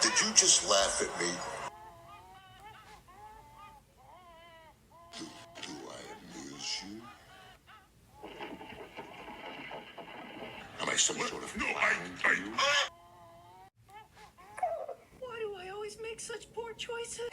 Did you just laugh at me? Do I amuse you? Am I some sort of clown to you? Why do I always make such poor choices?